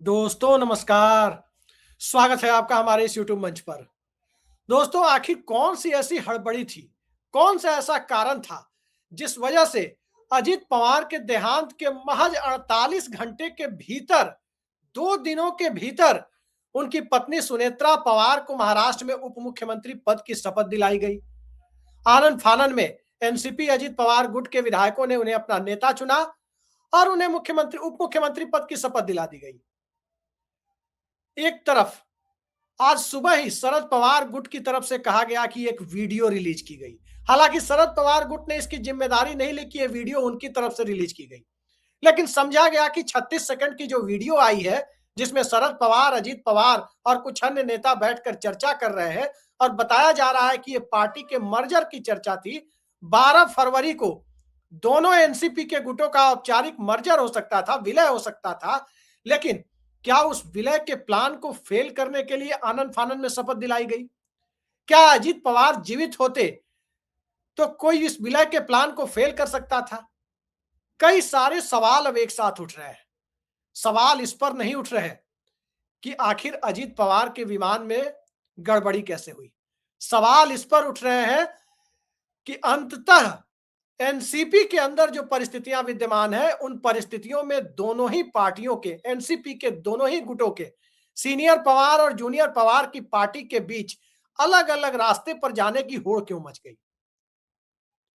दोस्तों नमस्कार। स्वागत है आपका हमारे इस यूट्यूब मंच पर। दोस्तों आखिर कौन सी ऐसी हड़बड़ी थी, कौन सा ऐसा कारण था जिस वजह से अजीत पवार के देहांत के महज 48 घंटे के भीतर, 2 दिनों के भीतर उनकी पत्नी सुनेत्रा पवार को महाराष्ट्र में उप मुख्यमंत्री पद की शपथ दिलाई गई। आनंद फानन में एनसीपी अजीत पवार गुट के विधायकों ने उन्हें अपना नेता चुना और उन्हें उप मुख्यमंत्री पद की शपथ दिला दी गई। एक तरफ आज सुबह ही शरद पवार गुट की तरफ से कहा गया कि एक वीडियो रिलीज की गई। हालांकि शरद पवार गुट ने इसकी जिम्मेदारी नहीं ली कि यह वीडियो उनकी तरफ से रिलीज की गई, लेकिन समझा गया कि 36 सेकंड की जो वीडियो आई है, जिसमें शरद पवार, अजीत पवार और कुछ अन्य नेता बैठकर चर्चा कर रहे हैं और बताया जा रहा है कि यह पार्टी के मर्जर की चर्चा थी। 12 फरवरी को दोनों एनसीपी के गुटों का औपचारिक मर्जर हो सकता था, विलय हो सकता था, लेकिन क्या उस विलय के प्लान को फेल करने के लिए आनंद फानन में शपथ दिलाई गई? क्या अजीत पवार जीवित होते तो कोई इस विलय के प्लान को फेल कर सकता था? कई सारे सवाल अब एक साथ उठ रहे हैं। सवाल इस पर नहीं उठ रहे कि आखिर अजीत पवार के विमान में गड़बड़ी कैसे हुई। सवाल इस पर उठ रहे हैं कि अंततः एनसीपी के अंदर जो परिस्थितियां विद्यमान है, उन परिस्थितियों में दोनों ही पार्टियों के, एनसीपी के दोनों ही गुटों के, सीनियर पवार और जूनियर पवार की पार्टी के बीच अलग अलग रास्ते पर जाने की होड़ क्यों मच गई।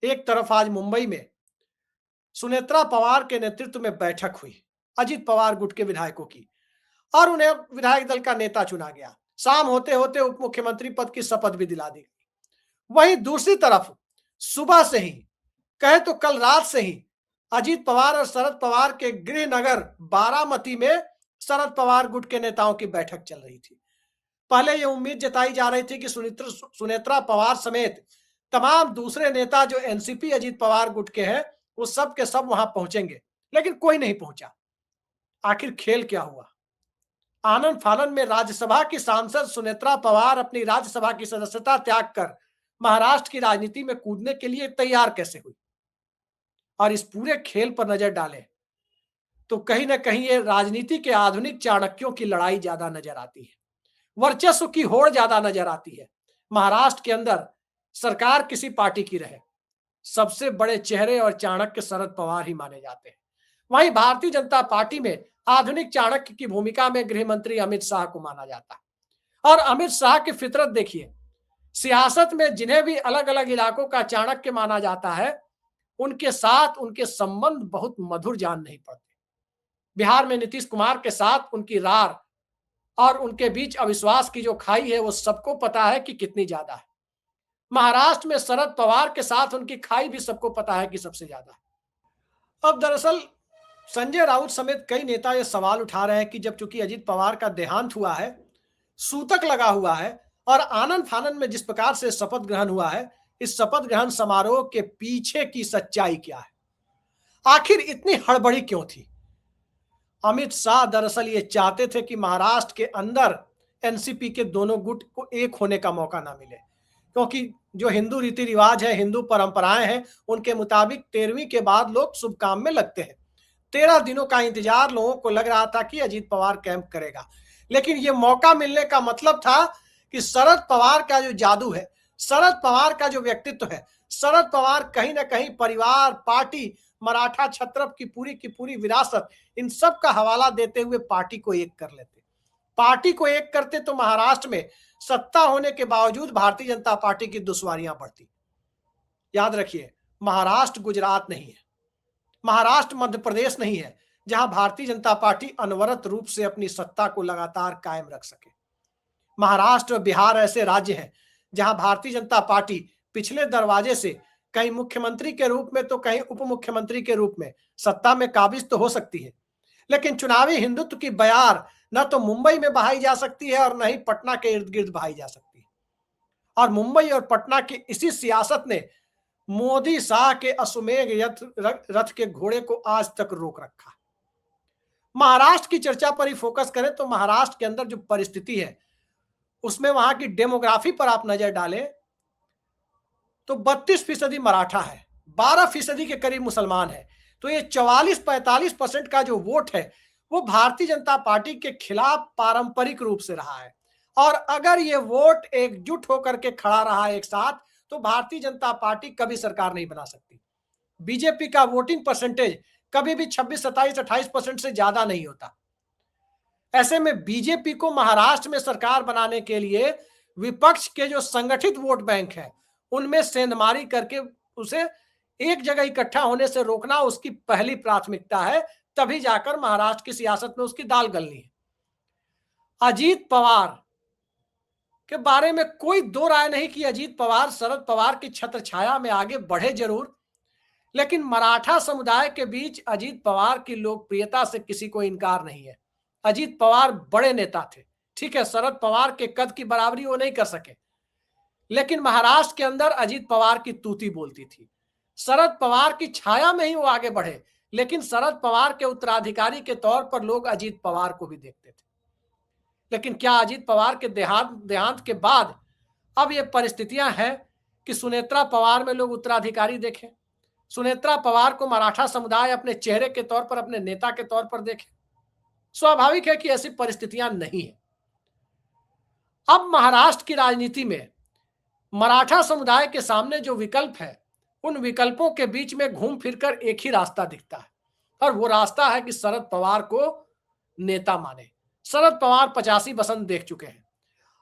एक तरफ आज मुंबई में सुनेत्रा पवार के नेतृत्व में बैठक हुई अजीत पवार गुट के विधायकों की और उन्हें विधायक दल का नेता चुना गया। शाम होते होते उप मुख्यमंत्री पद की शपथ भी दिला दी गई। वहीं दूसरी तरफ सुबह से ही, कहे तो कल रात से ही, अजीत पवार और शरद पवार के गृह नगर बारामती में शरद पवार गुट के नेताओं की बैठक चल रही थी। पहले यह उम्मीद जताई जा रही थी कि सुनेत्रा पवार समेत तमाम दूसरे नेता जो एनसीपी अजीत पवार गुट के हैं, वो सब के सब वहां पहुंचेंगे, लेकिन कोई नहीं पहुंचा। आखिर खेल क्या हुआ? आनंद फानन में राज्यसभा की सांसद सुनेत्रा पवार अपनी राज्यसभा की सदस्यता त्याग कर महाराष्ट्र की राजनीति में कूदने के लिए तैयार कैसे हुई? और इस पूरे खेल पर नजर डालें तो कहीं ना कहीं ये राजनीति के आधुनिक चाणक्यों की लड़ाई ज्यादा नजर आती है, वर्चस्व की होड़ ज्यादा नजर आती है। महाराष्ट्र के अंदर सरकार किसी पार्टी की रहे, सबसे बड़े चेहरे और चाणक्य शरद पवार ही माने जाते हैं। वहीं भारतीय जनता पार्टी में आधुनिक चाणक्य की भूमिका में गृह मंत्री अमित शाह को माना जाता है। और अमित शाह की फितरत देखिए, सियासत में जिन्हें भी अलग अलग इलाकों का चाणक्य माना जाता है, उनके साथ उनके संबंध बहुत मधुर जान नहीं पड़ते। बिहार में नीतीश कुमार के साथ उनकी रार और उनके बीच अविश्वास की जो खाई है, वो सबको पता है कि कितनी ज्यादा है। महाराष्ट्र में शरद पवार के साथ उनकी खाई भी सबको पता है कि सबसे ज्यादा है। अब दरअसल संजय राउत समेत कई नेता ये सवाल उठा रहे हैं कि जब चूंकि अजीत पवार का देहांत हुआ है, सूतक लगा हुआ है और आनंद फानन में जिस प्रकार से शपथ ग्रहण हुआ है, इस शपथ ग्रहण समारोह के पीछे की सच्चाई क्या है? आखिर इतनी हड़बड़ी क्यों थी? अमित शाह दरअसल ये चाहते थे कि महाराष्ट्र के अंदर एनसीपी के दोनों गुट को एक होने का मौका ना मिले, क्योंकि जो हिंदू रीति रिवाज है, हिंदू परंपराएं हैं, उनके मुताबिक 13वीं के बाद लोग शुभ काम में लगते हैं। 13 दिनों का इंतजार लोगों को लग रहा था कि अजीत पवार कैंप करेगा, लेकिन यह मौका मिलने का मतलब था कि शरद पवार का जो जादू है, शरद पवार का जो व्यक्तित्व है, शरद पवार कहीं ना कहीं परिवार, पार्टी, मराठा छत्रप की पूरी विरासत, इन सब का हवाला देते हुए पार्टी को एक कर लेते। पार्टी को एक करते तो महाराष्ट्र में सत्ता होने के बावजूद भारतीय जनता पार्टी की दुश्वारियां बढ़ती। याद रखिए, महाराष्ट्र गुजरात नहीं है, महाराष्ट्र मध्य प्रदेश नहीं है, जहां भारतीय जनता पार्टी अनवरत रूप से अपनी सत्ता को लगातार कायम रख सके। महाराष्ट्र और बिहार ऐसे राज्य हैं जहां भारतीय जनता पार्टी पिछले दरवाजे से कहीं मुख्यमंत्री के रूप में तो कहीं उप मुख्यमंत्री के रूप में सत्ता में काबिज तो हो सकती है, लेकिन चुनावी हिंदुत्व की बयार न तो मुंबई में बहाई जा सकती है और न ही पटना के इर्द गिर्द बहाई जा सकती है। और मुंबई और पटना की इसी सियासत ने मोदी शाह के अश्वमेध रथ के घोड़े को आज तक रोक रखा। महाराष्ट्र की चर्चा पर ही फोकस करें तो महाराष्ट्र के अंदर जो परिस्थिति है, उसमें वहां की डेमोग्राफी पर आप नजर डालें तो 32% मराठा है, 12% के करीब मुसलमान है। तो ये 44-45% का जो वोट है, वो भारतीय जनता पार्टी के खिलाफ पारंपरिक रूप से रहा है। और अगर ये वोट एकजुट होकर के खड़ा रहा एक साथ, तो भारतीय जनता पार्टी कभी सरकार नहीं बना सकती। बीजेपी का वोटिंग परसेंटेज कभी भी 26, 27, 28% से ज्यादा नहीं होता। ऐसे में बीजेपी को महाराष्ट्र में सरकार बनाने के लिए विपक्ष के जो संगठित वोट बैंक है, उनमें सेंधमारी करके उसे एक जगह इकट्ठा होने से रोकना उसकी पहली प्राथमिकता है। तभी जाकर महाराष्ट्र की सियासत में उसकी दाल गलनी है। अजीत पवार के बारे में कोई दो राय नहीं कि अजीत पवार शरद पवार की छत्र छाया में आगे बढ़े जरूर, लेकिन मराठा समुदाय के बीच अजीत पवार की लोकप्रियता से किसी को इनकार नहीं है। अजीत पवार बड़े नेता थे, ठीक है, शरद पवार के कद की बराबरी वो नहीं कर सके, लेकिन महाराष्ट्र के अंदर अजीत पवार की तूती बोलती थी। शरद पवार की छाया में ही वो आगे बढ़े, लेकिन शरद पवार के उत्तराधिकारी के तौर पर लोग अजीत पवार को भी देखते थे। लेकिन क्या अजीत पवार के देहांत के बाद अब ये परिस्थितियां हैं कि सुनेत्रा पवार में लोग उत्तराधिकारी देखें, सुनेत्रा पवार को मराठा समुदाय अपने चेहरे के तौर पर, अपने नेता के तौर पर देखे? स्वाभाविक है कि ऐसी परिस्थितियां नहीं है। अब महाराष्ट्र की राजनीति में मराठा समुदाय के सामने जो विकल्प है, उन विकल्पों के बीच में घूम फिरकर एक ही रास्ता दिखता है, और वो रास्ता है कि शरद पवार को नेता माने। शरद पवार 85 बसंत देख चुके हैं,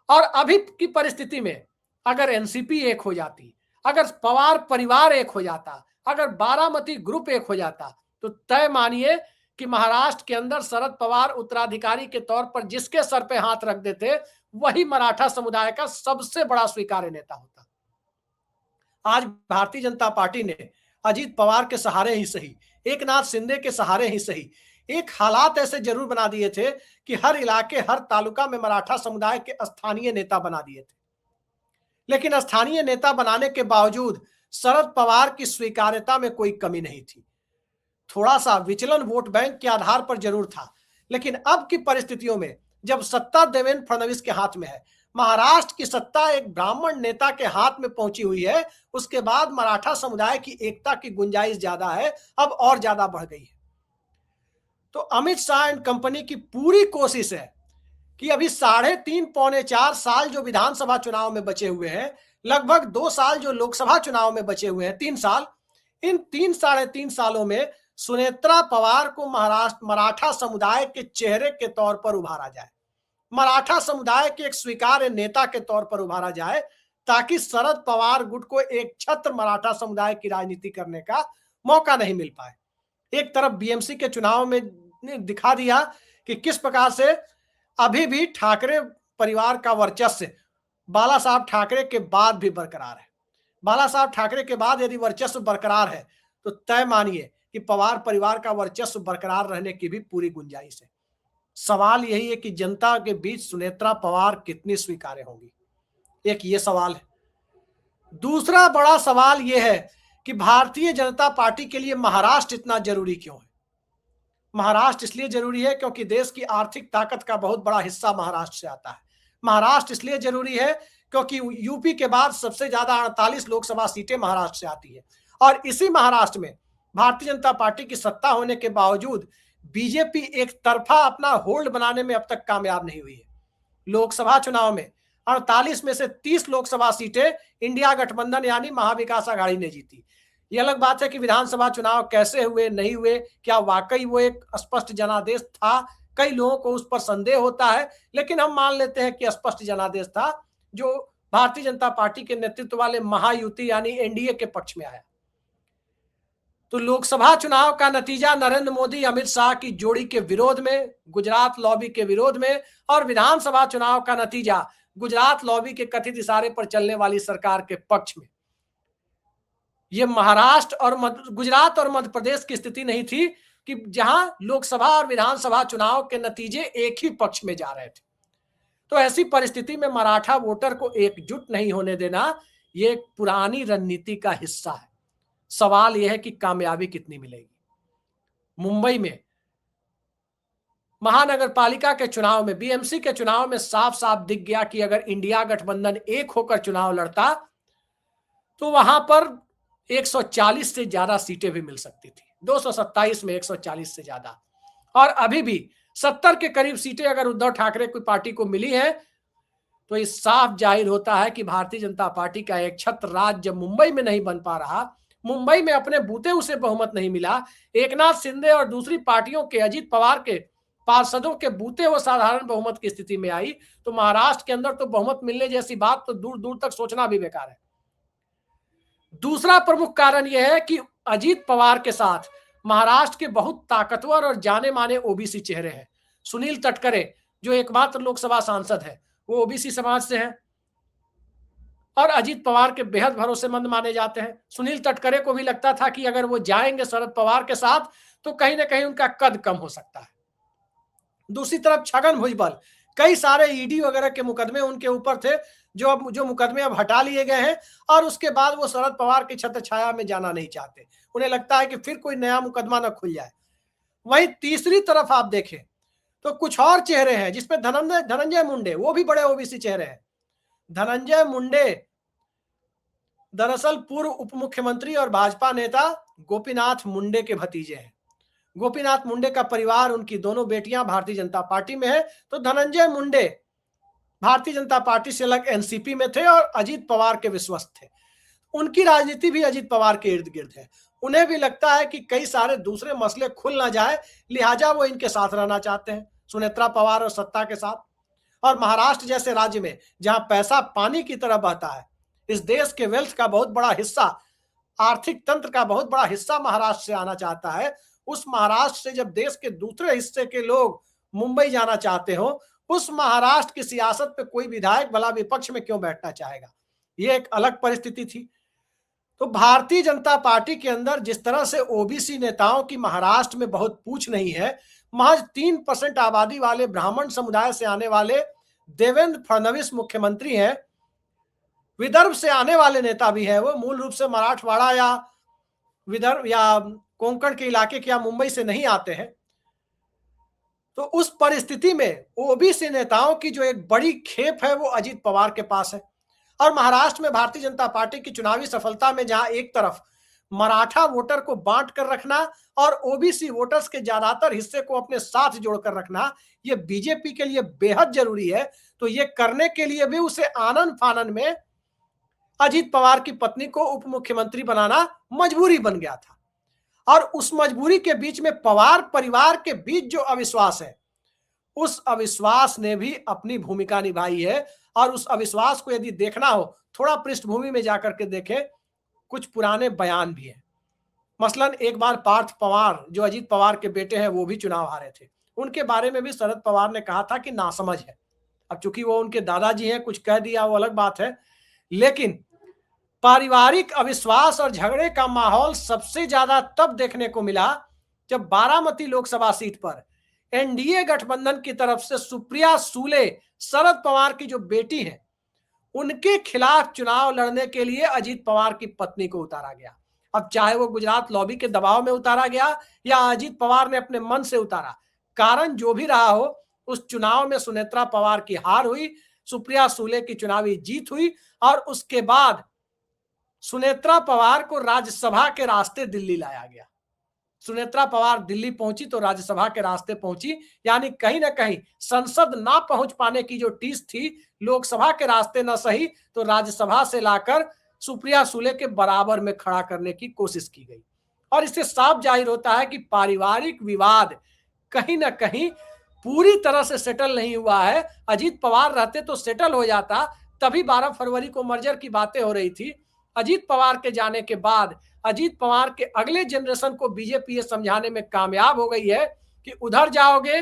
और अभी की परिस्थिति में अगर एनसीपी एक हो जाती, अगर पवार परिवार एक हो जाता, अगर बारामती ग्रुप एक हो जाता, तो तय मानिए कि महाराष्ट्र के अंदर शरद पवार उत्तराधिकारी के तौर पर जिसके सर पे हाथ रख देते, वही मराठा समुदाय का सबसे बड़ा स्वीकार्य नेता होता। आज भारतीय जनता पार्टी ने अजीत पवार के सहारे ही सही, एकनाथ शिंदे के सहारे ही सही, एक हालात ऐसे जरूर बना दिए थे कि हर इलाके, हर तालुका में मराठा समुदाय के स्थानीय नेता बना दिए थे। लेकिन स्थानीय नेता बनाने के बावजूद शरद पवार की स्वीकार्यता में कोई कमी नहीं थी। थोड़ा सा विचलन वोट बैंक के आधार पर जरूर था, लेकिन अब की परिस्थितियों में जब सत्ता देवेंद्र फडणवीस के हाथ में है, महाराष्ट्र की सत्ता एक ब्राह्मण नेता के हाथ में पहुंची हुई है, उसके बाद मराठा समुदाय की एकता की गुंजाइश ज्यादा है, अब और ज्यादा बढ़ गई है। तो अमित शाह एंड कंपनी की पूरी कोशिश है कि अभी 3.5 पौने 4 साल जो विधानसभा चुनाव में बचे हुए हैं, लगभग 2 साल जो लोकसभा चुनाव में बचे हुए हैं, 3 साल, इन 3-3.5 सालों में सुनेत्रा पवार को महाराष्ट्र मराठा समुदाय के चेहरे के तौर पर उभारा जाए, मराठा समुदाय के एक स्वीकार्य नेता के तौर पर उभारा जाए, ताकि शरद पवार गुट को एक छत्र मराठा समुदाय की राजनीति करने का मौका नहीं मिल पाए। एक तरफ बीएमसी के चुनाव में दिखा दिया कि किस प्रकार से अभी भी ठाकरे परिवार का वर्चस्व बाला साहब ठाकरे के बाद भी बरकरार है। बाला साहब ठाकरे के बाद यदि वर्चस्व बरकरार है, तो तय मानिए कि पवार परिवार का वर्चस्व बरकरार रहने की भी पूरी गुंजाइश है। सवाल यही है कि जनता के बीच सुनेत्रा पवार कितनी स्वीकार्य होंगी, एक ये सवाल है। दूसरा बड़ा सवाल यह है कि भारतीय जनता पार्टी के लिए महाराष्ट्र इतना जरूरी क्यों है? महाराष्ट्र इसलिए जरूरी है क्योंकि देश की आर्थिक ताकत का बहुत बड़ा हिस्सा महाराष्ट्र से आता है। महाराष्ट्र इसलिए जरूरी है क्योंकि यूपी के बाद सबसे ज्यादा 48 लोकसभा सीटें महाराष्ट्र से आती है, और इसी महाराष्ट्र में भारतीय जनता पार्टी की सत्ता होने के बावजूद बीजेपी एक तरफा अपना होल्ड बनाने में अब तक कामयाब नहीं हुई है। लोकसभा चुनाव में 48 में से 30 लोकसभा सीटें इंडिया गठबंधन यानी महाविकास आघाड़ी ने जीती। ये अलग बात है कि विधानसभा चुनाव कैसे हुए, नहीं हुए, क्या वाकई वो एक स्पष्ट जनादेश था, कई लोगों को उस पर संदेह होता है, लेकिन हम मान लेते हैं कि स्पष्ट जनादेश था, जो भारतीय जनता पार्टी के नेतृत्व वाले महायुति यानी एनडीए के पक्ष में आया। तो लोकसभा चुनाव का नतीजा नरेंद्र मोदी अमित शाह की जोड़ी के विरोध में, गुजरात लॉबी के विरोध में, और विधानसभा चुनाव का नतीजा गुजरात लॉबी के कथित इशारे पर चलने वाली सरकार के पक्ष में। यह महाराष्ट्र और गुजरात और मध्य प्रदेश की स्थिति नहीं थी कि जहां लोकसभा और विधानसभा चुनाव के नतीजे एक ही पक्ष में जा रहे थे। तो ऐसी परिस्थिति में मराठा वोटर को एकजुट नहीं होने देना, यह एक पुरानी रणनीति का हिस्सा है। सवाल यह है कि कामयाबी कितनी मिलेगी। मुंबई में महानगर पालिका के चुनाव में, बीएमसी के चुनाव में साफ साफ दिख गया कि अगर इंडिया गठबंधन एक होकर चुनाव लड़ता तो वहां पर 140 से ज्यादा सीटें भी मिल सकती थी, 227 में 140 से ज्यादा। और अभी भी 70 के करीब सीटें अगर उद्धव ठाकरे की पार्टी को मिली हैं तो ये साफ जाहिर होता है कि भारतीय जनता पार्टी का एक छत्र राज्य जब मुंबई में नहीं बन पा रहा, मुंबई में अपने बूते उसे बहुमत नहीं मिला, एकनाथ शिंदे और दूसरी पार्टियों के अजीत पवार के पार्षदों के बूते वो साधारण बहुमत की स्थिति में आई, तो महाराष्ट्र के अंदर तो बहुमत मिलने जैसी बात तो दूर दूर तक सोचना भी बेकार है। दूसरा प्रमुख कारण यह है कि अजीत पवार के साथ महाराष्ट्र के बहुत ताकतवर और जाने माने ओबीसी चेहरे हैं। सुनील तटकरे जो एकमात्र लोकसभा सांसद है वो ओबीसी समाज से हैं और अजीत पवार के बेहद भरोसेमंद माने जाते हैं। सुनील तटकरे को भी लगता था कि अगर वो जाएंगे शरद पवार के साथ तो कहीं ना कहीं उनका कद कम हो सकता है। दूसरी तरफ छगन भुजबल, कई सारे ईडी वगैरह के मुकदमे उनके ऊपर थे जो मुकदमे अब हटा लिए गए हैं और उसके बाद वो शरद पवार की छत्र छाया में जाना नहीं चाहते। उन्हें लगता है कि फिर कोई नया मुकदमा न खुल जाए। वहीं तीसरी तरफ आप देखें तो कुछ और चेहरे हैं जिसमें धनंजय मुंडे, वो भी बड़े ओबीसी चेहरे हैं। धनंजय मुंडे दरअसल पूर्व उप मुख्यमंत्री और भाजपा नेता गोपीनाथ मुंडे के भतीजे हैं। गोपीनाथ मुंडे का परिवार, उनकी दोनों बेटियां भारतीय जनता पार्टी में है, तो धनंजय मुंडे भारतीय जनता पार्टी से अलग एनसीपी में थे और अजीत पवार के विश्वस्त थे। उनकी राजनीति भी अजीत पवार के इर्द गिर्द है। उन्हें भी लगता है कि कई सारे दूसरे मसले खुल ना जाए, लिहाजा वो इनके साथ रहना चाहते हैं, सुनेत्रा पवार और सत्ता के साथ। और महाराष्ट्र जैसे राज्य में जहां पैसा पानी की तरह बहता है, इस देश के वेल्थ का बहुत बड़ा हिस्सा, आर्थिक तंत्र का बहुत बड़ा हिस्सा महाराष्ट्र से आना चाहता है। उस महाराष्ट्र से जब देश के दूसरे हिस्से के लोग मुंबई जाना चाहते हो, उस महाराष्ट्र की सियासत पे कोई विधायक भला विपक्ष में क्यों बैठना चाहेगा? ये एक अलग परिस्थिति थी। तो भारतीय जनता पार्टी के अंदर जिस तरह से ओबीसी नेताओं की महाराष्ट्र में बहुत पूछ नहीं है, महज 3% आबादी वाले ब्राह्मण समुदाय से आने वाले देवेंद्र फडणवीस मुख्यमंत्री हैं। विदर्भ से आने वाले नेता भी हैं, वो मूल रूप से मराठवाड़ा या विदर्भ या कोंकण के इलाके के या मुंबई से नहीं आते हैं। तो उस परिस्थिति में ओबीसी नेताओं की जो एक बड़ी खेप है वो अजीत पवार के पास है। और महाराष्ट्र में भारतीय जनता पार्टी की चुनावी सफलता में जहां एक तरफ मराठा वोटर को बांट कर रखना और ओबीसी वोटर्स के ज्यादातर हिस्से को अपने साथ जोड़कर रखना, ये बीजेपी के लिए बेहद जरूरी है। तो ये करने के लिए भी उसे आनन फानन में अजीत पवार की पत्नी को उप मुख्यमंत्री बनाना मजबूरी बन गया था। और उस मजबूरी के बीच में पवार परिवार के बीच जो अविश्वास है, उस अविश्वास ने भी अपनी भूमिका निभाई है। और उस अविश्वास को यदि देखना हो, थोड़ा पृष्ठभूमि में जाकर के देखें, कुछ पुराने बयान भी हैं। मसलन एक बार पार्थ पवार जो अजीत पवार के बेटे हैं वो भी चुनाव हारे थे, उनके बारे में भी शरद पवार ने कहा था कि नासमझ है। अब चूंकि वो उनके दादाजी हैं, कुछ कह दिया वो अलग बात है, लेकिन पारिवारिक अविश्वास और झगड़े का माहौल सबसे ज्यादा तब देखने को मिला जब बारामती लोकसभा सीट पर एनडीए गठबंधन की तरफ से सुप्रिया सूले, शरद पवार की जो बेटी है, उनके खिलाफ चुनाव लड़ने के लिए अजीत पवार की पत्नी को उतारा गया। अब चाहे वो गुजरात लॉबी के दबाव में उतारा गया या अजीत पवार ने अपने मन से उतारा, कारण जो भी रहा हो, उस चुनाव में सुनेत्रा पवार की हार हुई, सुप्रिया सूले की चुनावी जीत हुई और उसके बाद सुनेत्रा पवार को राज्यसभा के रास्ते दिल्ली लाया गया। सुनेत्रा पवार दिल्ली पहुंची तो राज्यसभा के रास्ते पहुंची, यानी कहीं ना कहीं संसद ना पहुंच पाने की जो टीस थी, लोकसभा के रास्ते न सही तो राज्यसभा से लाकर सुप्रिया सूले के बराबर में खड़ा करने की कोशिश की गई। और इससे साफ जाहिर होता है कि पारिवारिक विवाद कहीं ना कहीं पूरी तरह से सेटल नहीं हुआ है। अजीत पवार रहते तो सेटल हो जाता, तभी 12 फरवरी को मर्जर की बातें हो रही थी। अजीत पवार के जाने के बाद अजीत पवार के अगले जनरेशन को बीजेपी ये समझाने में कामयाब हो गई है कि उधर जाओगे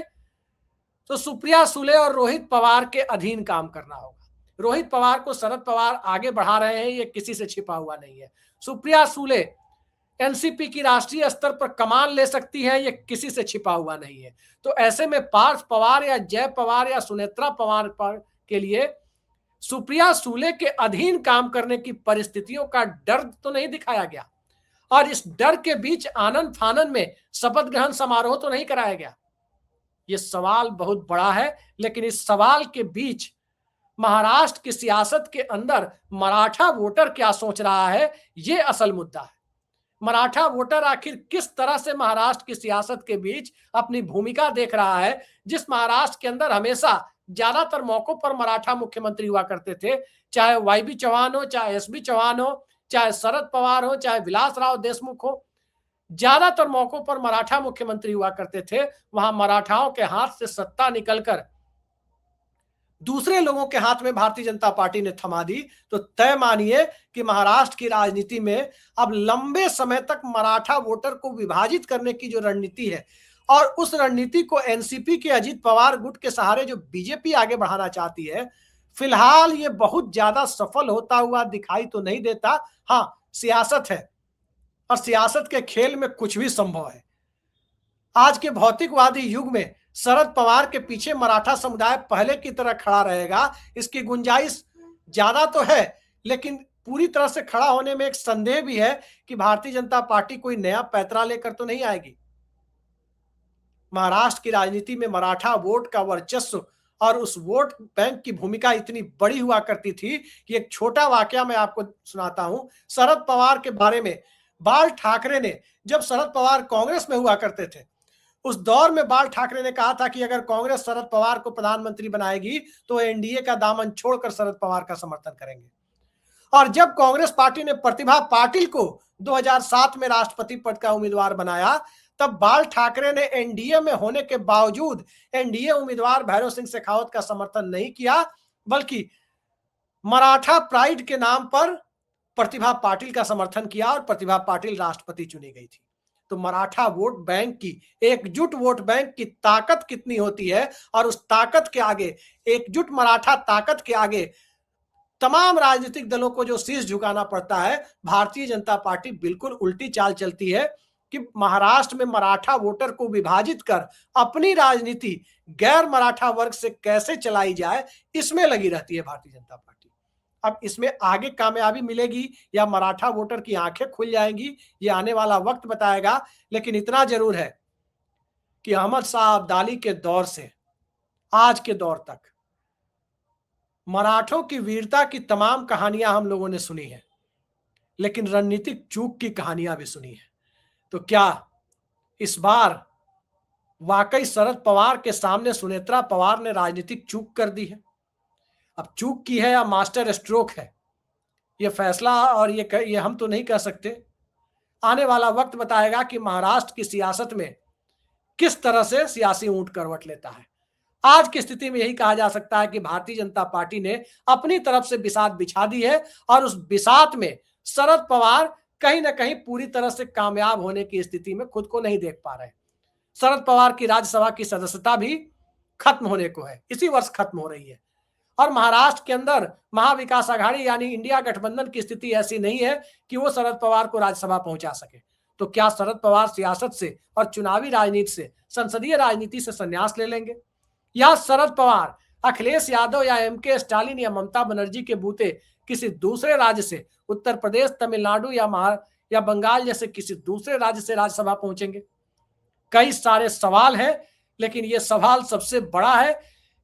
तो सुप्रिया सूले और रोहित पवार के अधीन काम करना होगा। रोहित पवार को शरद पवार आगे बढ़ा रहे हैं, ये किसी से छिपा हुआ नहीं है। सुप्रिया सूले एनसीपी की राष्ट्रीय स्तर पर कमान ले सकती है, ये किसी से छिपा हुआ नहीं है। तो ऐसे में पार्थ पवार या जय पवार या सुनेत्रा पवार के लिए सुप्रिया सूले के अधीन काम करने की परिस्थितियों का डर तो नहीं दिखाया गया और इस डर के बीच आनंद फानन में शपथ ग्रहण समारोह तो नहीं कराया गया। ये सवाल बहुत बड़ा है, लेकिन इस सवाल के बीच महाराष्ट्र की सियासत के अंदर मराठा वोटर क्या सोच रहा है, ये असल मुद्दा है। मराठा वोटर आखिर किस तरह से महाराष्ट्र की सियासत के बीच अपनी भूमिका देख रहा है, जिस महाराष्ट्र के अंदर हमेशा ज्यादातर मौकों पर मराठा मुख्यमंत्री हुआ करते थे, चाहे वाईबी चौहान हो, चाहे एसबी चौहान हो, चाहे शरद पवार हो, चाहे विलासराव देशमुख हो, ज्यादातर मौकों पर मराठा मुख्यमंत्री हुआ करते थे। वहां मराठाओं के हाथ से सत्ता निकलकर दूसरे लोगों के हाथ में भारतीय जनता पार्टी ने थमा दी, तो तय मानिए कि महाराष्ट्र की राजनीति में अब लंबे समय तक मराठा वोटर को विभाजित करने की जो रणनीति है, और उस रणनीति को एनसीपी के अजीत पवार गुट के सहारे जो बीजेपी आगे बढ़ाना चाहती है, फिलहाल ये बहुत ज्यादा सफल होता हुआ दिखाई तो नहीं देता। हाँ, सियासत है और सियासत के खेल में कुछ भी संभव है। आज के भौतिकवादी युग में शरद पवार के पीछे मराठा समुदाय पहले की तरह खड़ा रहेगा, इसकी गुंजाइश ज्यादा तो है, लेकिन पूरी तरह से खड़ा होने में एक संदेह भी है कि भारतीय जनता पार्टी कोई नया पैतरा लेकर तो नहीं आएगी। महाराष्ट्र की राजनीति में मराठा वोट का वर्चस्व और उस वोट बैंक की भूमिका इतनी बड़ी हुआ करती थी कि एक छोटा वाकया मैं आपको सुनाता हूं। शरद पवार के बारे में बाल ठाकरे ने, जब शरद पवार कांग्रेस में हुआ करते थे, उस दौर में बाल ठाकरे ने कहा था कि अगर कांग्रेस शरद पवार को प्रधानमंत्री बनाएगी तो एनडीए का दामन छोड़कर शरद पवार का समर्थन करेंगे। और जब कांग्रेस पार्टी ने प्रतिभा पाटिल को 2007 में राष्ट्रपति पद का उम्मीदवार बनाया, तब बाल ठाकरे ने एनडीए में होने के बावजूद एनडीए उम्मीदवार भैरव सिंह शेखावत का समर्थन नहीं किया, बल्कि मराठा प्राइड के नाम पर प्रतिभा पाटिल का समर्थन किया और प्रतिभा पाटिल राष्ट्रपति चुनी गई थी। तो मराठा वोट बैंक की, एकजुट वोट बैंक की ताकत कितनी होती है, और उस ताकत के आगे, एकजुट मराठा ताकत के आगे तमाम राजनीतिक दलों को जो शीश झुकाना पड़ता है, भारतीय जनता पार्टी बिल्कुल उल्टी चाल चलती है कि महाराष्ट्र में मराठा वोटर को विभाजित कर अपनी राजनीति गैर मराठा वर्ग से कैसे चलाई जाए, इसमें लगी रहती है भारतीय जनता पार्टी। अब इसमें आगे कामयाबी मिलेगी या मराठा वोटर की आंखें खुल जाएंगी, ये आने वाला वक्त बताएगा। लेकिन इतना जरूर है कि अहमद शाह अब्दाली के दौर से आज के दौर तक मराठों की वीरता की तमाम कहानियां हम लोगों ने सुनी है, लेकिन रणनीतिक चूक की कहानियां भी सुनी है। तो क्या इस बार वाकई शरद पवार के सामने सुनेत्रा पवार ने राजनीतिक चूक कर दी है? अब चूक की है या मास्टर स्ट्रोक है, ये फैसला और ये हम तो नहीं कह सकते। आने वाला वक्त बताएगा कि महाराष्ट्र की सियासत में किस तरह से सियासी ऊंट करवट लेता है। आज की स्थिति में यही कहा जा सकता है कि भारतीय जनता पार्टी ने अपनी तरफ से बिसात बिछा दी है, और उस बिसात में शरद पवार कहीं ना कहीं पूरी तरह से कामयाब होने की स्थिति में खुद को नहीं देख पा रहे। शरद पवार की राज्यसभा की सदस्यता भी खत्म होने को है, इसी वर्ष खत्म हो रही है, और महाराष्ट्र के अंदर महाविकास आघाड़ी यानी इंडिया गठबंधन की स्थिति ऐसी नहीं है कि वो शरद पवार को राज्यसभा पहुंचा सके। तो क्या शरद पवार सियासत से और चुनावी राजनीति से, संसदीय राजनीति से संन्यास ले लेंगे, या शरद पवार अखिलेश यादव या एमके स्टालिन या ममता बनर्जी के बूते किसी दूसरे राज्य से, उत्तर प्रदेश, तमिलनाडु या बंगाल जैसे किसी दूसरे राज्य से राज्यसभा पहुंचेंगे? कई सारे सवाल हैं, लेकिन यह सवाल सबसे बड़ा है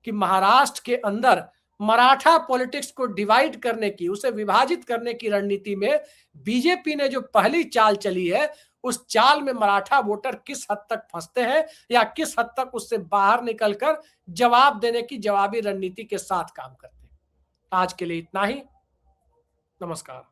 कि महाराष्ट्र के अंदर मराठा पॉलिटिक्स को डिवाइड करने की, उसे विभाजित करने की रणनीति में बीजेपी ने जो पहली चाल चली है, उस चाल में मराठा वोटर किस हद तक फंसते हैं या किस हद तक उससे बाहर निकलकर जवाब देने की जवाबी रणनीति के साथ काम करते हैं। आज के लिए इतना ही। नमस्कार।